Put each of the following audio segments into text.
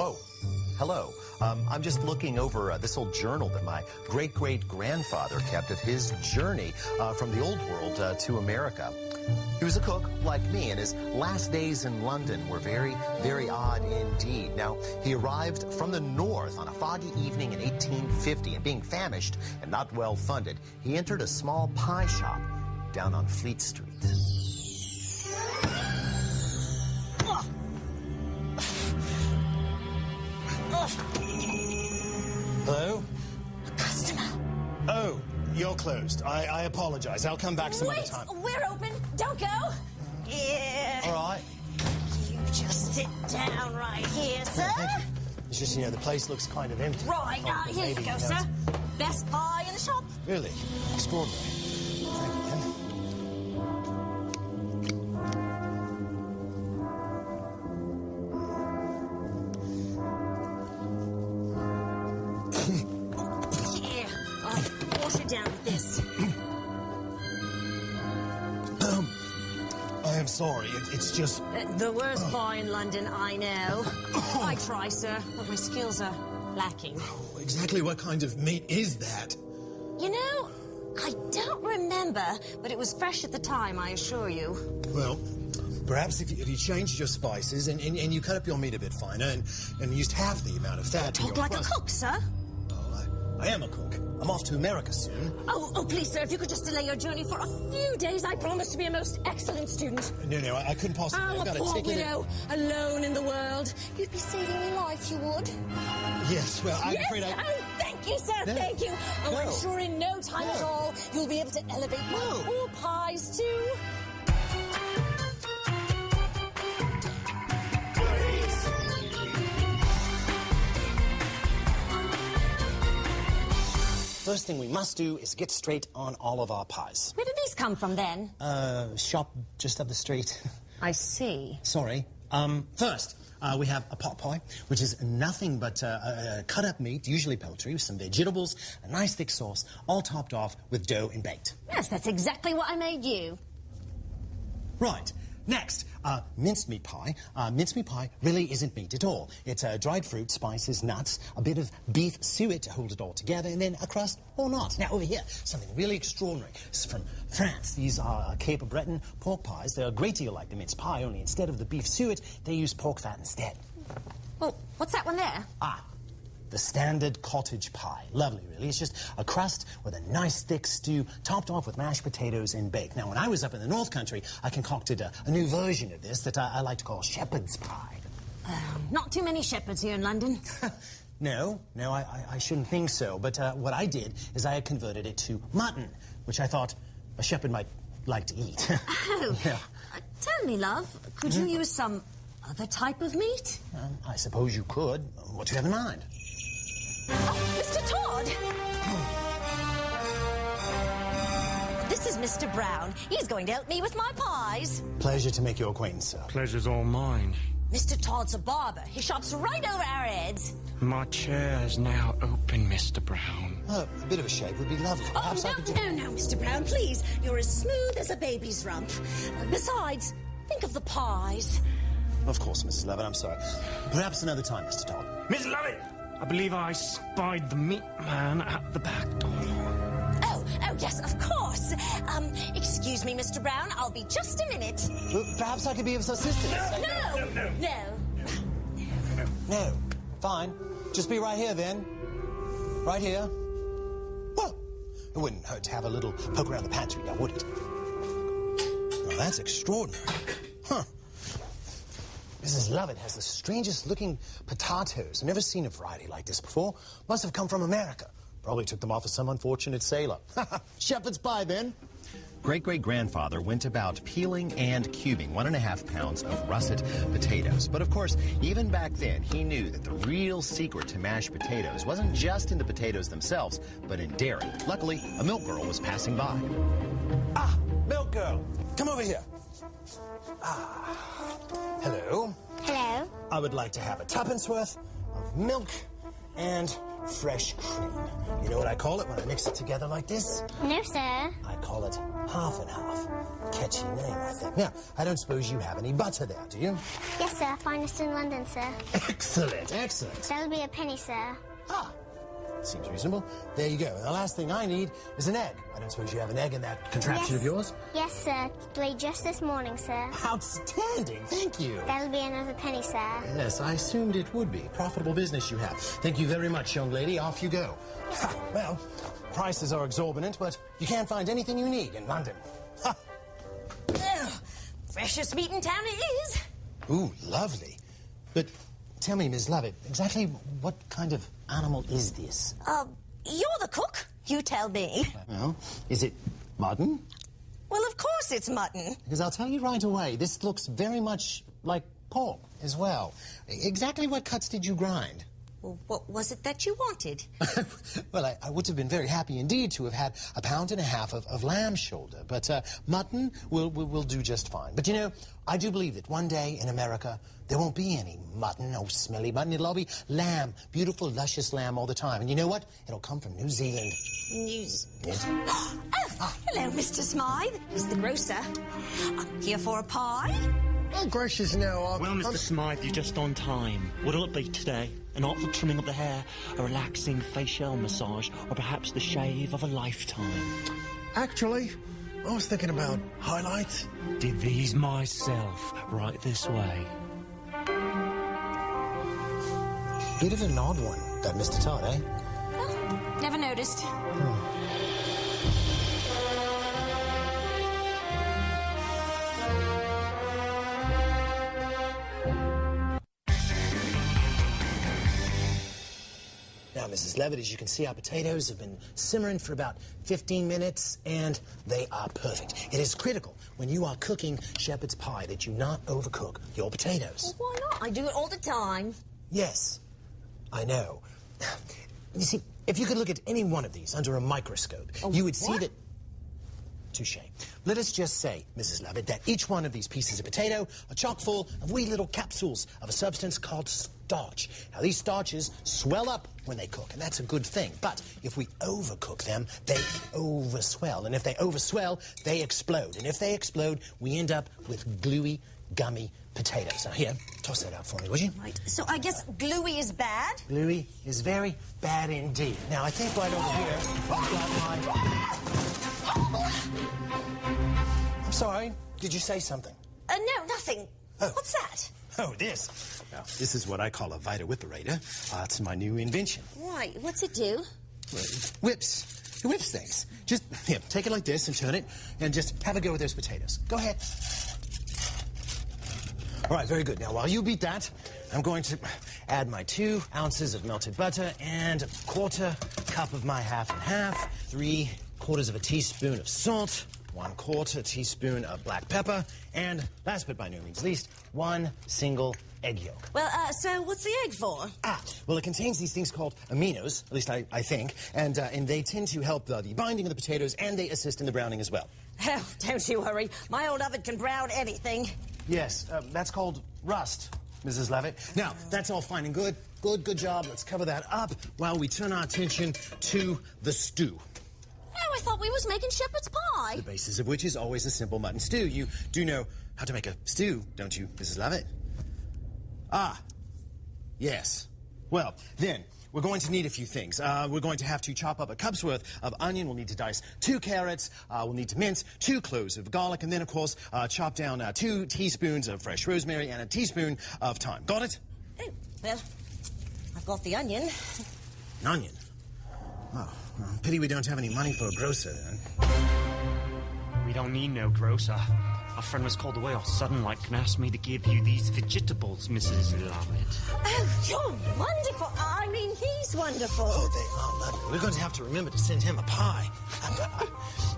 Oh, hello. I'm just looking over this old journal that my great-great-grandfather kept of his journey from the old world to America. He was a cook like me, and his last days in London were very, very odd indeed. Now, he arrived from the north on a foggy evening in 1850, and being famished and not well funded, he entered a small pie shop down on Fleet Street. Hello? A customer. Oh, you're closed. I apologize. I'll come back some other time. We're open. Don't go. Yeah. All right. You just sit down right here, sir. Thank you. It's just, the place looks kind of empty. Right, here you go, sir. Best pie in the shop. Really? Extraordinary. Thank you, then. Here, I'll wash it down with this. I am sorry. It's just... The worst pie in London, I know. I try, sir, but my skills are lacking. Exactly what kind of meat is that? You know, I don't remember, but it was fresh at the time, I assure you. Well, perhaps if you changed your spices and you cut up your meat a bit finer and used half the amount of fat in your Talk like crust. a cook, sir. Oh, I am a cook. I'm off to America soon. Oh, please, sir, if you could just delay your journey for a few days, I promise to be a most excellent student. No, I couldn't possibly. Oh, I've got a poor a ticket. widow, alone in the world. You'd be saving your life, you would. Yes, well, I'm afraid I... Oh, thank you, sir, No. thank you. Oh, No. I'm sure in no time No. at all, you'll be able to elevate my No. poor pies, too. First thing we must do is get straight on all of our pies. Where did these come from, then? Shop just up the street. I see. Sorry. First, we have a pot pie, which is nothing but cut up meat, usually poultry, with some vegetables, a nice thick sauce, all topped off with dough and baked. Yes, that's exactly what I made you. Right. Next, minced meat pie. Minced meat pie really isn't meat at all. It's dried fruit, spices, nuts, a bit of beef suet to hold it all together, and then a crust or not. Now, over here, something really extraordinary. It's from France. These are Cape Breton pork pies. They're a great deal like the minced pie, only instead of the beef suet, they use pork fat instead. Oh, what's that one there? The standard cottage pie. Lovely, really. It's just a crust with a nice thick stew topped off with mashed potatoes and baked. Now, when I was up in the North Country, I concocted a new version of this that I like to call shepherd's pie. Not too many shepherds here in London. No, I shouldn't think so. But what I did is I converted it to mutton, which I thought a shepherd might like to eat. Oh, Yeah. Tell me, love, could you use some other type of meat? I suppose you could. What do you have in mind? Oh, Mr. Todd! This is Mr. Brown. He's going to help me with my pies. Pleasure to make your acquaintance, sir. Pleasure's all mine. Mr. Todd's a barber. He shops right over our heads. My chair is now open, Mr. Brown. A bit of a shave would be lovely. Perhaps I could No, Mr. Brown, please. You're as smooth as a baby's rump. Besides, think of the pies. Of course, Mrs. Levitt, I'm sorry. Perhaps another time, Mr. Todd. Miss Lovett! I believe I spied the meat man at the back door. Oh, yes, of course. Excuse me, Mr. Brown. I'll be just a minute. Well, perhaps I could be of assistance. No. Fine. Just be right here, then. Right here. Well, it wouldn't hurt to have a little poke around the pantry now, would it? Well, that's extraordinary. Huh. Mrs. Lovett has the strangest looking potatoes. I've never seen a variety like this before. Must have come from America. Probably took them off of some unfortunate sailor. Shepherd's pie, then. Great-great-grandfather went about peeling and cubing 1.5 pounds of russet potatoes. But of course, even back then, he knew that the real secret to mashed potatoes wasn't just in the potatoes themselves, but in dairy. Luckily, a milk girl was passing by. Milk girl. Come over here. Hello. Hello. I would like to have a tuppence worth of milk and fresh cream. You know what I call it when I mix it together like this? No, sir. I call it half and half. Catchy name, I think. Now, I don't suppose you have any butter there, do you? Yes, sir. Finest in London, sir. Excellent, excellent. That'll be a penny, sir. Ah, seems reasonable. There you go. And the last thing I need is an egg. I don't suppose you have an egg in that contraption of yours? Yes, sir. Laid just this morning, sir. Outstanding. Thank you. That'll be another penny, sir. Yes, I assumed it would be. Profitable business you have. Thank you very much, young lady. Off you go. Ha, well, prices are exorbitant, but you can't find anything you need in London. Ha. Freshest meat in town it is. Ooh, lovely. But tell me, Miss Lovett, exactly what kind of animal is this? You're the cook. You tell me. Well, is it mutton? Well, of course it's mutton. Because I'll tell you right away, this looks very much like pork as well. Exactly what cuts did you grind? Well, what was it that you wanted? Well, I would have been very happy indeed to have had a pound and a half of lamb shoulder, but mutton will do just fine. But you know, I do believe that one day in America there won't be any mutton, no smelly mutton. It'll all be lamb, beautiful, luscious lamb all the time. And you know what? It'll come from New Zealand. Oh, hello, Mr. Smythe. He's the grocer. I'm here for a pie. Oh, gracious, no. Well, Mr. Smythe, you're just on time. What'll it be today? An artful trimming of the hair, a relaxing facial massage, or perhaps the shave of a lifetime? Actually, I was thinking about highlights. Did these myself, right this way. Bit of an odd one, that Mr. Todd, eh? Oh, never noticed. Now, Mrs. Levitt, as you can see, our potatoes have been simmering for about 15 minutes, and they are perfect. It is critical when you are cooking shepherd's pie that you not overcook your potatoes. Well, why not? I do it all the time. Yes, I know. You see, if you could look at any one of these under a microscope, you would see that... Touché. Let us just say, Mrs. Levitt, that each one of these pieces of potato are chock full of wee little capsules of a substance called starch. Now, these starches swell up when they cook, and that's a good thing. But if we overcook them, they overswell. And if they overswell, they explode. And if they explode, we end up with gluey, gummy potatoes. Now, here, toss that out for me, would you? Right, so I guess gluey is bad? Gluey is very bad indeed. Now, I think right over here, I've got my... I'm sorry, did you say something? No, nothing. Oh. What's that? Oh, this. Now, this is what I call a Vita-Whipperator. It's my new invention. Right, what's it do? Well, it whips. It whips things. Just, here, take it like this and turn it, and just have a go with those potatoes. Go ahead. All right, very good. Now, while you beat that, I'm going to add my 2 ounces of melted butter and a 1/4 cup of my half and half, 3/4 of a teaspoon of salt, 1/4 teaspoon of black pepper, and last but by no means least, 1 single egg yolk. Well, so what's the egg for? Well, it contains these things called aminos, at least I think, and they tend to help the binding of the potatoes, and they assist in the browning as well. Oh, don't you worry. My old oven can brown anything. Yes, that's called rust, Mrs. Levitt. Now, that's all fine and good. Good job. Let's cover that up while we turn our attention to the stew. Oh, I thought we was making shepherd's pie. The basis of which is always a simple mutton stew. You do know how to make a stew, don't you, Mrs. Levitt? Yes. Well, then, we're going to need a few things. We're going to have to chop up a cup's worth of onion. We'll need to dice 2 carrots. We'll need to mince 2 cloves of garlic. And then, of course, chop down 2 teaspoons of fresh rosemary and a teaspoon of thyme. Got it? Oh, well, I've got the onion. An onion? Oh, well, pity we don't have any money for a grocer, then. We don't need no grocer. Our friend was called away all sudden like and asked me to give you these vegetables, Mrs. Lovett. Oh, you're wonderful. I mean, he's wonderful. Oh, they are lovely. We're going to have to remember to send him a pie.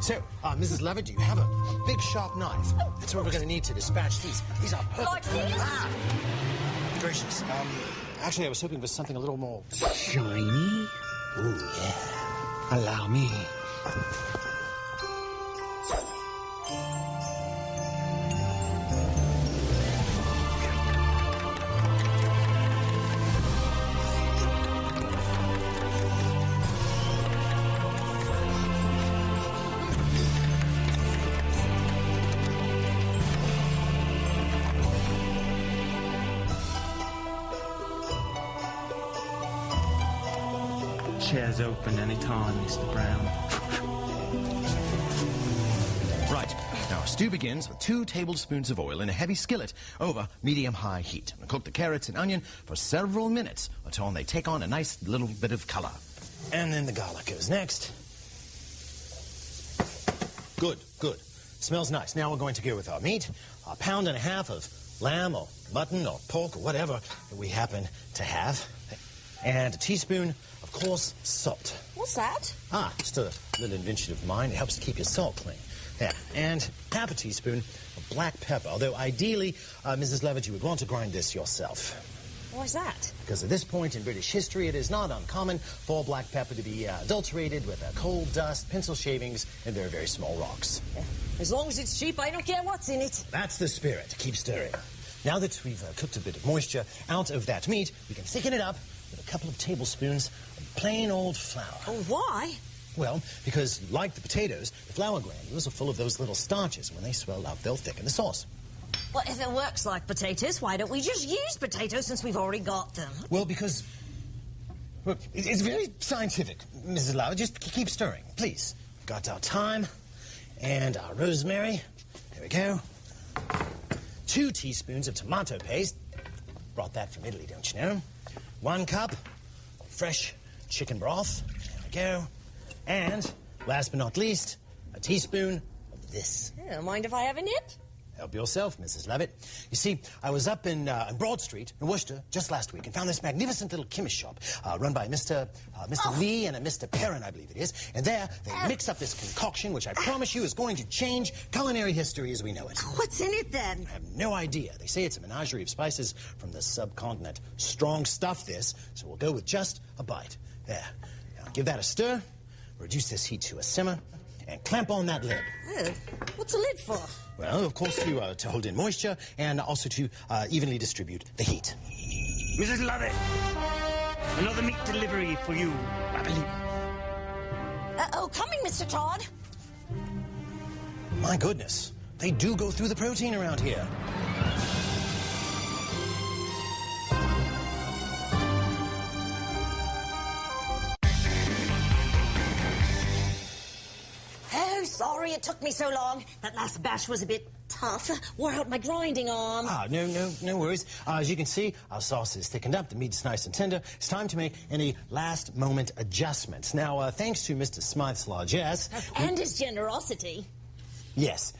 So, Mrs. Levitt, do you have a big, sharp knife? That's what we're going to need to dispatch these. These are perfect. Like this? Gracious. Actually, I was hoping for something a little more... Shiny? Ooh, yeah. Allow me. chair's open any time, Mr. Brown. Right. Now, stew begins with 2 tablespoons of oil in a heavy skillet over medium-high heat. And cook the carrots and onion for several minutes until they take on a nice little bit of color. And then the garlic goes next. Good, good. Smells nice. Now we're going to go with our meat, a pound and a half of lamb or mutton or pork or whatever that we happen to have. And a teaspoon of coarse salt. What's that? Just a little invention of mine. It helps to keep your salt clean. Yeah, and half a teaspoon of black pepper. Although ideally, Mrs. Levitt, you would want to grind this yourself. Why's that? Because at this point in British history, it is not uncommon for black pepper to be adulterated with coal dust, pencil shavings, and very, very small rocks. Yeah. As long as it's cheap, I don't care what's in it. That's the spirit. Keep stirring. Now that we've cooked a bit of moisture out of that meat, we can thicken it up with a couple of tablespoons of plain old flour. Oh, why? Well, because like the potatoes, the flour granules are full of those little starches, and when they swell up, they'll thicken the sauce. Well, if it works like potatoes, why don't we just use potatoes since we've already got them? Well, because... Look, it's very scientific, Mrs. Lauer. Just keep stirring, please. Got our thyme and our rosemary. There we go. 2 teaspoons of tomato paste. Brought that from Italy, don't you know? 1 cup fresh chicken broth. There we go. And, last but not least, a teaspoon of this. Yeah, mind if I have a nip? Help yourself, Mrs. Levitt. You see, I was up in Broad Street in Worcester just last week and found this magnificent little chemist shop run by Mr. Lee and a Mr. Perrin, I believe it is. And there, they mix up this concoction, which I promise you is going to change culinary history as we know it. What's in it, then? I have no idea. They say it's a menagerie of spices from the subcontinent. Strong stuff, this, so we'll go with just a bite. There. Now, give that a stir, reduce this heat to a simmer, and clamp on that lid. Oh, what's a lid for? Well, of course, to hold in moisture and also to evenly distribute the heat. Mrs. Lovett, another meat delivery for you, I believe. Coming, Mr. Todd. My goodness, they do go through the protein around here. Oh, sorry it took me so long. That last bash was a bit tough. Wore out my grinding arm. No worries. As you can see, our sauce is thickened up. The meat's nice and tender. It's time to make any last-moment adjustments. Now, thanks to Mr. Smythe's largesse... And his generosity. Yes.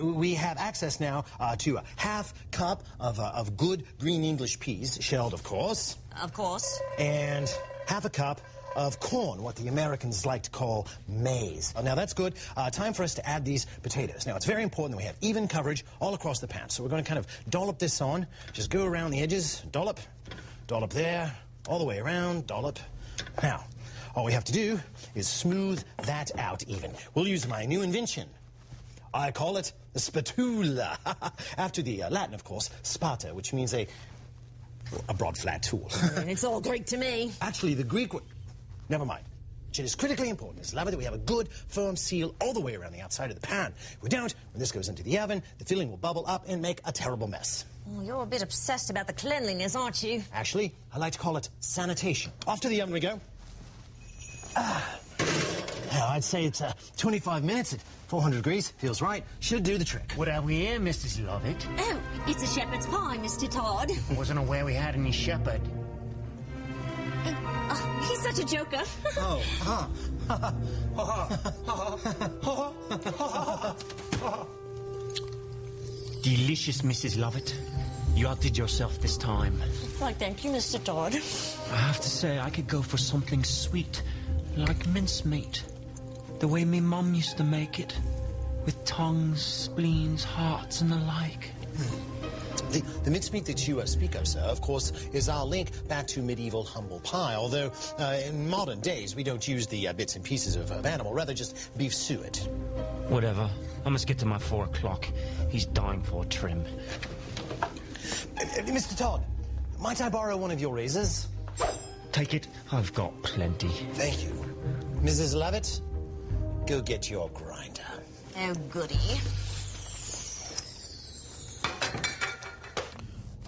We have access now to a half cup of good green English peas, shelled, of course. Of course. And half a cup of corn, what the Americans like to call maize. Now, that's good. Time for us to add these potatoes. Now, it's very important that we have even coverage all across the pan. So we're going to kind of dollop this on. Just go around the edges, dollop, dollop there, all the way around, dollop. Now, all we have to do is smooth that out even. We'll use my new invention. I call it the spatula. After the Latin, of course, spata, which means a broad, flat tool. It's all Greek to me. Actually, the Greek word... Never mind. It is critically important, Mrs. Lovett, that we have a good, firm seal all the way around the outside of the pan. If we don't, when this goes into the oven, the filling will bubble up and make a terrible mess. Oh, you're a bit obsessed about the cleanliness, aren't you? Actually, I like to call it sanitation. Off to the oven we go. I'd say it's 25 minutes at 400 degrees. Feels right. Should do the trick. What have we here, Mrs. Lovett? Oh, it's a shepherd's pie, Mr. Todd. I wasn't aware we had any shepherd. He's such a joker. Delicious, Mrs. Lovett. You outdid yourself this time. Why, thank you, Mr. Todd. I have to say, I could go for something sweet, like mincemeat. The way me mum used to make it, with tongues, spleens, hearts, and the like. The mincemeat that you speak of, sir, of course, is our link back to medieval humble pie, although in modern days we don't use the bits and pieces of animal, rather just beef suet. Whatever. I must get to my 4 o'clock. He's dying for a trim. Mr. Todd, might I borrow one of your razors? Take it. I've got plenty. Thank you. Mrs. Levitt, go get your grinder. Oh, goody.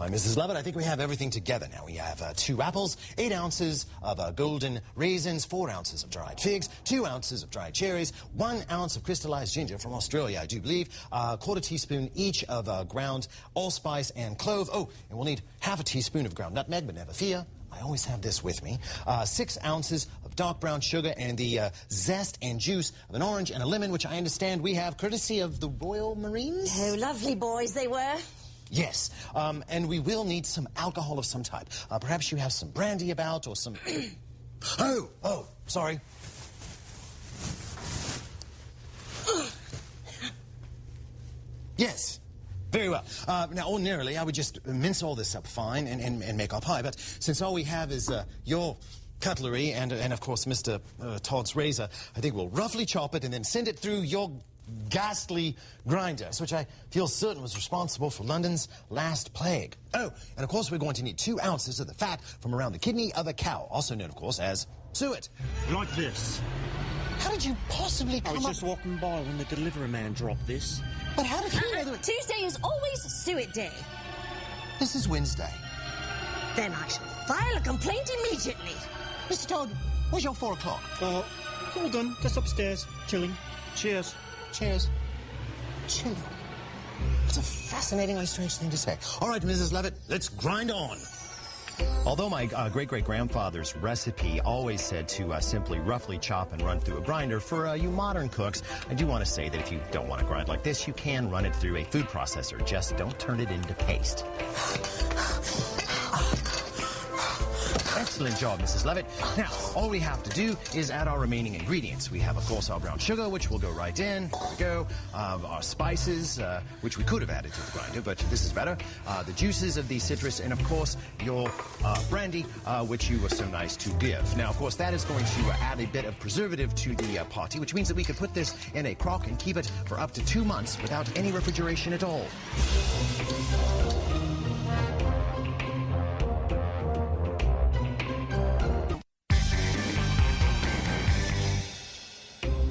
Fine, Mrs. Lovett, I think we have everything together now. We have 2 apples, 8 ounces of golden raisins, 4 ounces of dried figs, 2 ounces of dried cherries, 1 ounce of crystallized ginger from Australia, I do believe, a quarter teaspoon each of ground allspice and clove. Oh, and we'll need half a teaspoon of ground nutmeg, but never fear, I always have this with me. 6 ounces of dark brown sugar and the zest and juice of an orange and a lemon, which I understand we have courtesy of the Royal Marines. Oh, lovely boys they were. Yes, and we will need some alcohol of some type. Perhaps you have some brandy about or some... oh, sorry. Yes. Very well. Now, ordinarily, I would just mince all this up fine and make our pie, but since all we have is your cutlery and of course, Mr. Todd's razor, I think we'll roughly chop it and then send it through your ghastly grinders, which I feel certain was responsible for London's last plague. Oh, and of course, we're going to need 2 ounces of the fat from around the kidney of a cow, also known, of course, as suet. Like this. How did you possibly come I was up... just walking by when the delivery man dropped this. But how did he know that... Tuesday is always suet day. This is Wednesday. Then I shall file a complaint immediately. Mr. Todd, where's your 4 o'clock? All done. Just upstairs. Chilling. Cheers. Cheers. Chilling. That's a fascinating and strange thing to say. All right, Mrs. Levitt, let's grind on. Although my great-great-grandfather's recipe always said to simply roughly chop and run through a grinder, for you modern cooks, I do want to say that if you don't want to grind like this, you can run it through a food processor. Just don't turn it into paste. Excellent job, Mrs. Levitt. Now, all we have to do is add our remaining ingredients. We have, of course, our brown sugar, which will go right in. There we go. Our spices, which we could have added to the grinder, but this is better. The juices of the citrus, and, of course, your brandy, which you were so nice to give. Now, of course, that is going to add a bit of preservative to the party, which means that we could put this in a crock and keep it for up to 2 months without any refrigeration at all.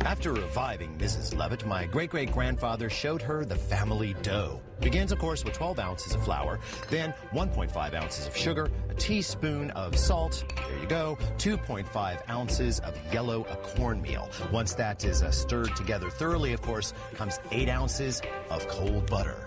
After reviving Mrs. Levitt, my great-great-grandfather showed her the family dough. It begins, of course, with 12 ounces of flour, then 1.5 ounces of sugar, a teaspoon of salt, there you go, 2.5 ounces of yellow cornmeal. Once that is stirred together thoroughly, of course, comes 8 ounces of cold butter.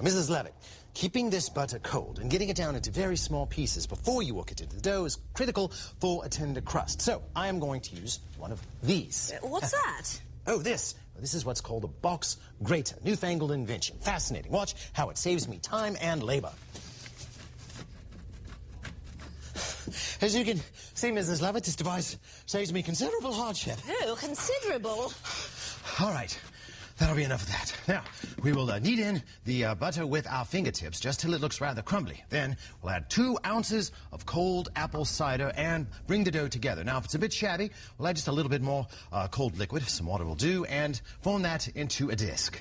Mrs. Levitt, keeping this butter cold and getting it down into very small pieces before you work it into the dough is critical for a tender crust. So I am going to use one of these. What's that? Oh, this. This is what's called a box grater. Newfangled invention. Fascinating. Watch how it saves me time and labor. As you can see, Mrs. Levitt, this device saves me considerable hardship. Oh, considerable. All right. That'll be enough of that. Now, we will knead in the butter with our fingertips just till it looks rather crumbly. Then we'll add 2 ounces of cold apple cider and bring the dough together. Now, if it's a bit shabby, we'll add just a little bit more cold liquid. Some water will do, and form that into a disc.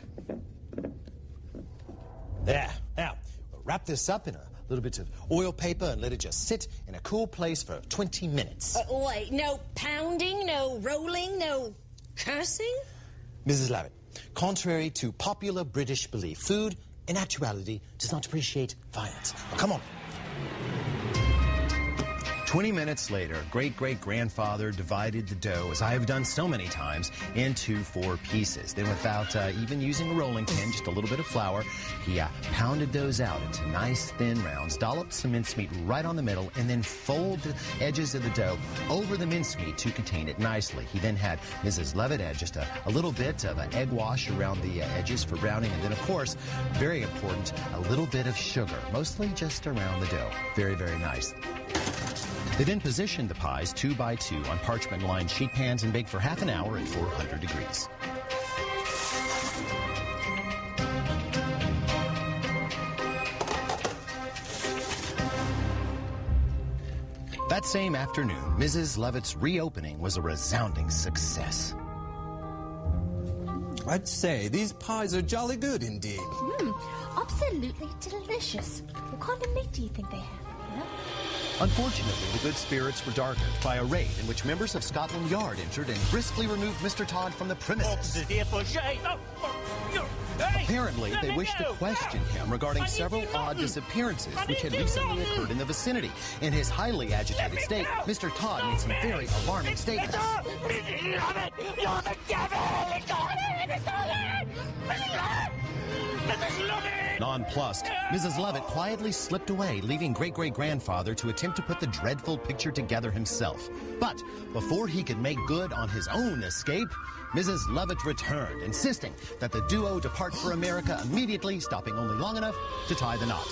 There. Now, we'll wrap this up in a little bit of oil paper and let it just sit in a cool place for 20 minutes. Wait, no pounding, no rolling, no cursing? Mrs. Levitt, contrary to popular British belief, food, in actuality, does not appreciate violence. Now, come on. 20 minutes later, great-great-grandfather divided the dough, as I have done so many times, into 4 pieces. Then without even using a rolling pin, just a little bit of flour, he pounded those out into nice thin rounds, dolloped some mincemeat right on the middle, and then folded the edges of the dough over the mincemeat to contain it nicely. He then had Mrs. Levitt add just a little bit of an egg wash around the edges for browning, and then, of course, very important, a little bit of sugar, mostly just around the dough. Very, very nice. They then positioned the pies 2 by 2 on parchment-lined sheet pans and baked for half an hour at 400 degrees. That same afternoon, Mrs. Levitt's reopening was a resounding success. I'd say these pies are jolly good indeed. Absolutely delicious. What kind of meat do you think they have? Unfortunately, the good spirits were darkened by a raid in which members of Scotland Yard entered and briskly removed Mr. Todd from the premises. Officers here for shame. Hey! Apparently, they wished to question him regarding several odd disappearances which had recently occurred in the vicinity. In his highly agitated state, Mr. Todd made some very alarming statements. You're the devil! Nonplussed, Mrs. Lovett quietly slipped away, leaving great-great-grandfather to attempt to put the dreadful picture together himself. But before he could make good on his own escape, Mrs. Lovett returned, insisting that the duo depart for America immediately, stopping only long enough to tie the knot.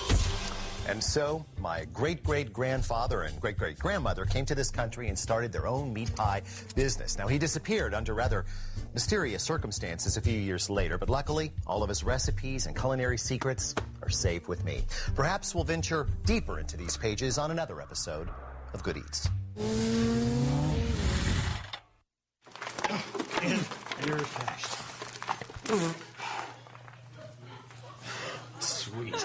And so, my great-great-grandfather and great-great-grandmother came to this country and started their own meat pie business. Now, he disappeared under rather mysterious circumstances a few years later, but luckily, all of his recipes and culinary secrets are safe with me. Perhaps we'll venture deeper into these pages on another episode of Good Eats. And you're finished. Sweet.